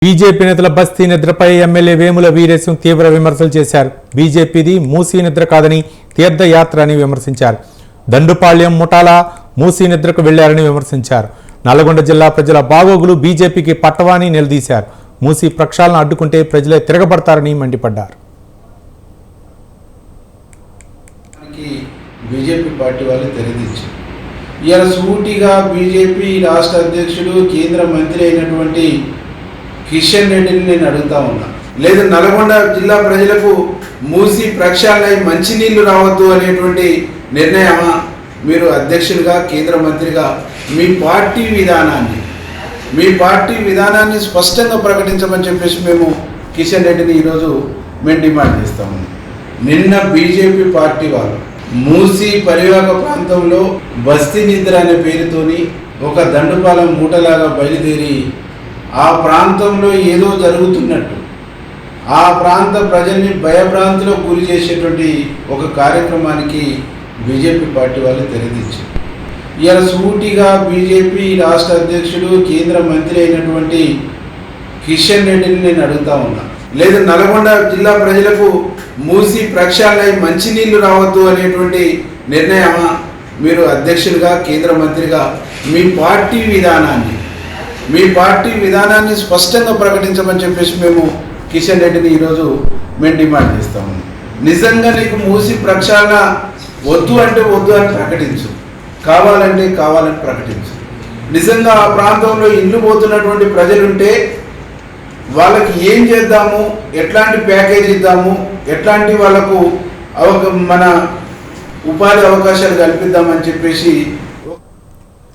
BJP నేతల బస్తీ నిద్రపై MLA Vemula Veeresham తీవ్ర విమర్శలు చేశారు. బీజేపీది మూసీ నిద్ర కాదని తీర్థయాత్ర అని విమర్శించారు. దండుపాళ్యం ముఠాల మూసీ నిద్రకు వెళ్లారని విమర్శించారు. నల్గొండ జిల్లా ప్రజల బాగోగులు బీజేపీకి పట్టవాని నిలదీశారు. మూసీ ప్రక్షాళన అడ్డుకుంటే ప్రజలే తిరగబడతారని మండిపడ్డారు. బీజేపీ పార్టీ వాళ్ళు తెరదించారు. ఇలా సూటిగా బీజేపీ రాష్ట్ర అధ్యక్షుడు కేంద్ర మంత్రి అయినటువంటి కిషన్ రెడ్డిని నేను అడుగుతా ఉన్నా, లేదు నల్గొండ జిల్లా ప్రజలకు మూసి ప్రక్షాళన మంచినీళ్లు రావద్దు అనేటువంటి నిర్ణయమా? మీరు అధ్యక్షులుగా కేంద్ర మంత్రిగా మీ పార్టీ విధానాన్ని స్పష్టంగా ప్రకటించమని చెప్పేసి మేము కిషన్ రెడ్డిని ఈరోజు మేము డిమాండ్ చేస్తాము. నిన్న బీజేపీ పార్టీ వాళ్ళు మూసి పరివాహక ప్రాంతంలో బస్తీ నిద్ర అనే పేరుతోని ఒక దండుపాలెం మూటలాగా బయలుదేరి ఆ ప్రాంతంలో ఏదో జరుగుతున్నట్టు ఆ ప్రాంత ప్రజల్ని భయభ్రాంతిలో గురి చేసేటువంటి ఒక కార్యక్రమానికి బీజేపీ పార్టీ వాళ్ళు తెరదించారు. ఇలా సూటిగా బీజేపీ రాష్ట్ర అధ్యక్షుడు కేంద్ర మంత్రి అయినటువంటి కిషన్ రెడ్డిని నేను అడుగుతా ఉన్నా, లేదు నల్గొండ జిల్లా ప్రజలకు మూసి ప్రక్షాళన మంచినీళ్లు రావద్దు అనేటువంటి నిర్ణయమా? మీరు అధ్యక్షులుగా కేంద్ర మంత్రిగా మీ పార్టీ విధానాన్ని స్పష్టంగా ప్రకటించమని చెప్పేసి మేము కిషన్ రెడ్డిని ఈరోజు మేము డిమాండ్ చేస్తాము. నిజంగా నీకు మూసి ప్రక్షాళన వద్దు అంటే వద్దు అని ప్రకటించు, కావాలంటే కావాలని ప్రకటించు. నిజంగా ఆ ప్రాంతంలో ఇల్లు పోతున్నటువంటి ప్రజలుంటే వాళ్ళకి ఏం చేద్దాము, ఎట్లాంటి ప్యాకేజ్ ఇద్దాము, ఎట్లాంటి వాళ్ళకు మన ఉపాధి అవకాశాలు కల్పిద్దామని చెప్పేసి